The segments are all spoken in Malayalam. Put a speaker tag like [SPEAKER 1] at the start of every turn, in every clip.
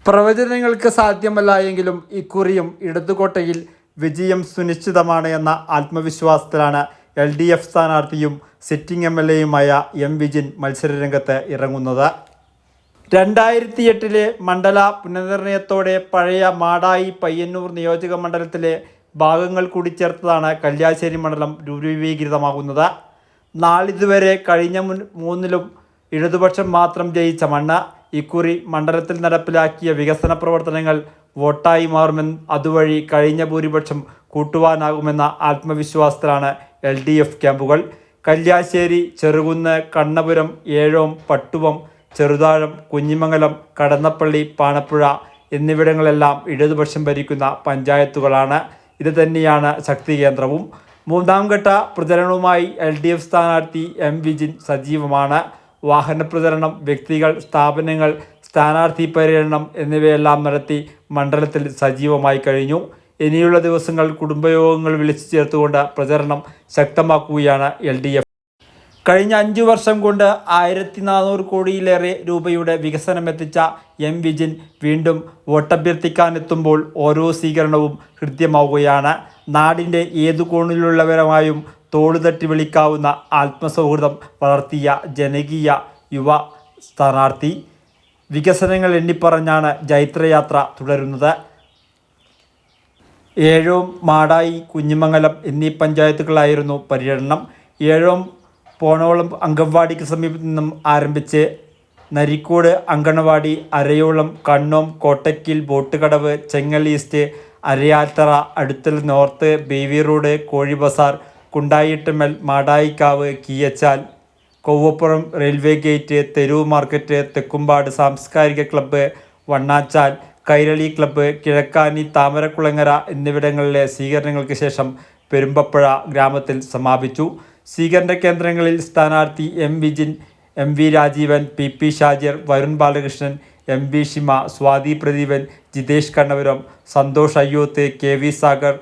[SPEAKER 1] പ്രവചനങ്ങൾക്ക് സാധ്യമല്ല എങ്കിലും ഇക്കുറിയും ഇടതുകോട്ടയിൽ വിജയം സുനിശ്ചിതമാണ് എന്ന ആത്മവിശ്വാസത്തിലാണ് LDF സ്ഥാനാർത്ഥിയും സിറ്റിംഗ് MLAയുമായ M. വിജിൻ മത്സരരംഗത്ത് ഇറങ്ങുന്നത്. 2008 മണ്ഡല പുനർനിർണയത്തോടെ പഴയ മാടായി പയ്യന്നൂർ നിയോജക മണ്ഡലത്തിലെ ഭാഗങ്ങൾ കൂടി ചേർത്തതാണ് കല്യാശ്ശേരി മണ്ഡലം രൂപീകൃതമാകുന്നത്. നാളിതുവരെ കഴിഞ്ഞ 3ലും ഇടതുപക്ഷം മാത്രം ജയിച്ച മണ്ണ് ഇക്കുറി മണ്ഡലത്തിൽ നടപ്പിലാക്കിയ വികസന പ്രവർത്തനങ്ങൾ വോട്ടായി മാറുമെന്ന്, അതുവഴി കഴിഞ്ഞ ഭൂരിപക്ഷം കൂട്ടുവാനാകുമെന്ന ആത്മവിശ്വാസത്തിലാണ് LDF ക്യാമ്പുകൾ. കല്യാശ്ശേരി, ചെറുകുന്ന്, കണ്ണപുരം, ഏഴോം, പട്ടുവം, ചെറുതാഴം, കുഞ്ഞിമംഗലം, കടന്നപ്പള്ളി, പാണപ്പുഴ എന്നിവിടങ്ങളെല്ലാം ഇടതുപക്ഷം ഭരിക്കുന്ന പഞ്ചായത്തുകളാണ്. ഇത് തന്നെയാണ് ശക്തി കേന്ദ്രവും. മൂന്നാം ഘട്ട പ്രചരണവുമായി LDF സ്ഥാനാർത്ഥി M. വിജിൻ സജീവമാണ്. വാഹന പ്രചരണം, വ്യക്തികൾ, സ്ഥാപനങ്ങൾ, സ്ഥാനാർത്ഥി പര്യടനം എന്നിവയെല്ലാം നടത്തി മണ്ഡലത്തിൽ സജീവമായി കഴിഞ്ഞു. ഇനിയുള്ള ദിവസങ്ങൾ കുടുംബയോഗങ്ങൾ വിളിച്ചു ചേർത്തുകൊണ്ട് പ്രചരണം ശക്തമാക്കുകയാണ് LDF. കഴിഞ്ഞ 5 വർഷം കൊണ്ട് 1400 കോടിയിലേറെ രൂപയുടെ വികസനമെത്തിച്ച M. വിജിൻ വീണ്ടും വോട്ടഭ്യർത്ഥിക്കാനെത്തുമ്പോൾ ഓരോ സ്വീകരണവും ഹൃദ്യമാവുകയാണ്. നാടിൻ്റെ ഏതു കോണിലുള്ളവരുമായും തോളുതട്ടി വിളിക്കാവുന്ന ആത്മസൗഹൃദം വളർത്തിയ ജനകീയ യുവ സ്ഥാനാർത്ഥി. വികസനങ്ങൾ എണ്ണിപ്പറഞ്ഞാണ് ജൈത്രയാത്ര തുടരുന്നത്. ഏഴോം, മാടായി, കുഞ്ഞിമംഗലം എന്നീ പഞ്ചായത്തുകളായിരുന്നു പര്യടനം. ഏഴോം പോണോളം അങ്കവാടിക്ക് സമീപത്തു നിന്നും ആരംഭിച്ച് Narikkode anganwadi, അരയോളം, കണ്ണോം, കോട്ടക്കിൽ, ബോട്ടുകടവ്, Chengal east, അരയാൽത്തറ, അടുത്തൽ north, ബേവി road, കോഴി ബസാർ, കുണ്ടായിട്ടമൽ, മാടായിക്കാവ്, കീയച്ചാൽ, കൊവ്വപ്പുറം റെയിൽവേ ഗേറ്റ്, തെരുവ് മാർക്കറ്റ്, തെക്കുംപാട് സാംസ്കാരിക ക്ലബ്ബ്, വണ്ണാച്ചാൽ, കൈരളി ക്ലബ്ബ്, കിഴക്കാനി, താമരക്കുളങ്ങര എന്നിവിടങ്ങളിലെ സ്വീകരണങ്ങൾക്ക് ശേഷം പെരുമ്പപ്പുഴ ഗ്രാമത്തിൽ സമാപിച്ചു. സ്വീകരണ കേന്ദ്രങ്ങളിൽ സ്ഥാനാർത്ഥി M. Vijin, MV Rajeevan, PP Shajir, Varun Balakrishnan, MB Shima, Swathi Pradeepan, Jithesh Kannapuram, Santhosh Ayyoth, KV Sagar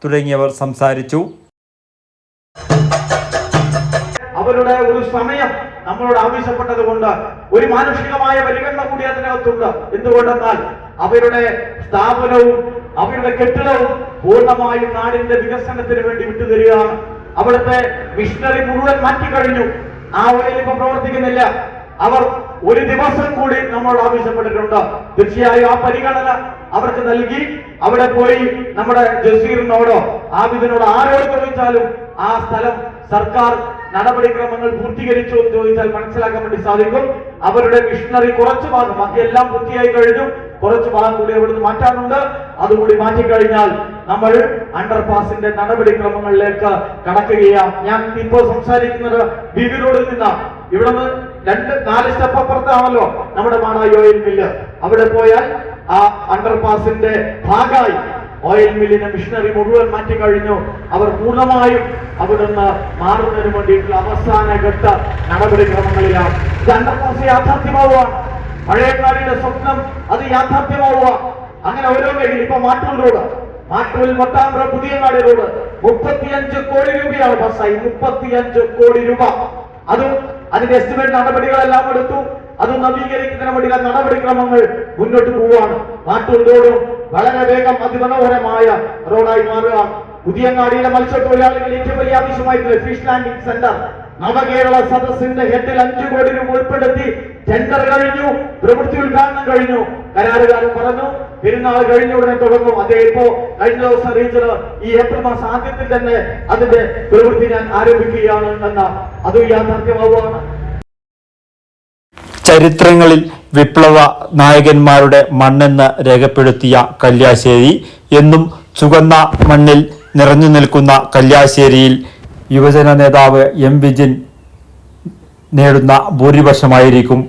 [SPEAKER 1] തുടങ്ങിയവർ സംസാരിച്ചു.
[SPEAKER 2] അവരുടെ ഒരു സമയം നമ്മളോട് ആവശ്യപ്പെട്ടത് കൊണ്ട് ഒരു മാനുഷികമായ പരിഗണന കൂടി അതിനകത്തുണ്ട്. എന്തുകൊണ്ടെന്നാൽ അവരുടെ സ്ഥാപനവും അവരുടെ കെട്ടിടവും പൂർണ്ണമായും നാടിന്റെ വികസനത്തിന് വേണ്ടി വിട്ടുതരികയാണ്. അവിടുത്തെ മിഷനറി മുഴുവൻ മാറ്റിക്കഴിഞ്ഞു. ആ ഓയിൽ ഇപ്പൊ പ്രവർത്തിക്കുന്നില്ല. അവർ ഒരു ദിവസം കൂടി നമ്മളോട് ആവശ്യപ്പെട്ടിട്ടുണ്ട്. തീർച്ചയായും ആ പരിഗണന അവർക്ക് നൽകി അവിടെ പോയി നമ്മുടെ ജസീറിനോടോ ആബിദിനോടോ ആരോട് ചോദിച്ചാലും ആ സ്ഥലം സർക്കാർ നടപടിക്രമങ്ങൾ പൂർത്തീകരിച്ചു എന്ന് ചോദിച്ചാൽ മനസ്സിലാക്കാൻ വേണ്ടി സാധിക്കും. അവരുടെ മിഷനറി കുറച്ച് ഭാഗം, ബാക്കിയെല്ലാം പൂർത്തിയായി കഴിഞ്ഞു, കുറച്ച് ഭാഗം കൂടി അവിടുന്ന് മാറ്റാനുണ്ട്. അതുകൂടി മാറ്റിക്കഴിഞ്ഞാൽ നമ്മൾ അണ്ടർപാസിന്റെ നടപടിക്രമങ്ങളിലേക്ക് കടക്കുകയാണ്. ഞാൻ ഇപ്പോൾ സംസാരിക്കുന്നത് ബീവി റോഡിൽ നിന്നാണ്. ഇവിടുന്ന് 2-4 സ്റ്റെപ്പ് അപ്പുറത്താണല്ലോ നമ്മുടെ മാടായി ഓയിൽ മില്ല്. അവിടെ പോയാൽ ആ അണ്ടർപാസിന്റെ ഭാഗമായി ഓയിൽ മില്ലിന്റെ മിഷനറി മുഴുവൻ മാറ്റിക്കഴിഞ്ഞു. അവർ പൂർണ്ണമായും അവിടുന്ന് മാറുന്നതിന് വേണ്ടിയിട്ടുള്ള അവസാന ഘട്ട നടപടിക്രമങ്ങളിലാണ്. ഇത് അണ്ടർപാസ് യാഥാർത്ഥ്യമാവുക, പഴയക്കാരുടെ സ്വപ്നം അത് യാഥാർത്ഥ്യമാവുക. അങ്ങനെ ഓരോ മേഖല ഇപ്പൊ മാട്ടൂൽ റോഡ്, മാട്ടൂൽ മൊട്ടാമ്പ്ര പുതിയങ്ങാടി റോഡ് 35 കോടി രൂപയാണ് ബസ്സായി. 35 കോടി രൂപ. അതും അതിന്റെ എസ്റ്റിമേറ്റ് നടപടികളെല്ലാം എടുത്തു. അത് നവീകരിക്കുന്നതിന് വേണ്ടിയുള്ള നടപടിക്രമങ്ങൾ മുന്നോട്ട് പോവുകയാണ്. മാട്ടൂൽ റോഡും വളരെ വേഗം അതിമനോഹരമായ റോഡായി മാറുകയാണ്. പുതിയങ്ങാടിയിലെ മത്സ്യത്തൊഴിലാളികൾ ഏറ്റവും വലിയ ആവശ്യമായിട്ടുള്ള ഫിഷ് ലാൻഡിംഗ് സെന്റർ നവകേരള സദസ്സിന്റെ ഹെഡിൽ 5 കോടി രൂപ ഉൾപ്പെടുത്തി ടെൻഡർ കഴിഞ്ഞു, പ്രവൃത്തി ഉദ്ഘാടനം കഴിഞ്ഞു. കരാറുകാരൻ പറഞ്ഞു പെരുന്നാൾ കഴിഞ്ഞ ഉടനെ തുടങ്ങും. അതേ ഇപ്പോ കഴിഞ്ഞ ദിവസം അറിയിച്ചത് ഈ ഏപ്രിൽ മാസം ആദ്യത്തിൽ തന്നെ അതിന്റെ പ്രവൃത്തി ഞാൻ ആരംഭിക്കുകയാണ് എന്ന അതും യാഥാർത്ഥ്യമാവുകയാണ്.
[SPEAKER 1] ചരിത്രങ്ങളിൽ വിപ്ലവ നായകന്മാരുടെ മണ്ണെന്ന് രേഖപ്പെടുത്തിയ കല്യാശ്ശേരി എന്നും ചുവന്ന മണ്ണിൽ നിറഞ്ഞു നിൽക്കുന്ന കല്യാശ്ശേരിയിൽ യുവജന നേതാവ് M. വിജിൻ നേടുന്ന ഭൂരിപക്ഷമായിരിക്കും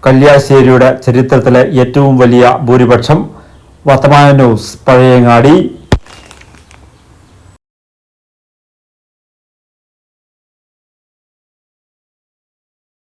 [SPEAKER 1] കല്യാശ്ശേരിയുടെ ചരിത്രത്തിലെ ഏറ്റവും വലിയ ഭൂരിപക്ഷം. വർത്തമാന ന്യൂസ്, പഴയങ്ങാടി.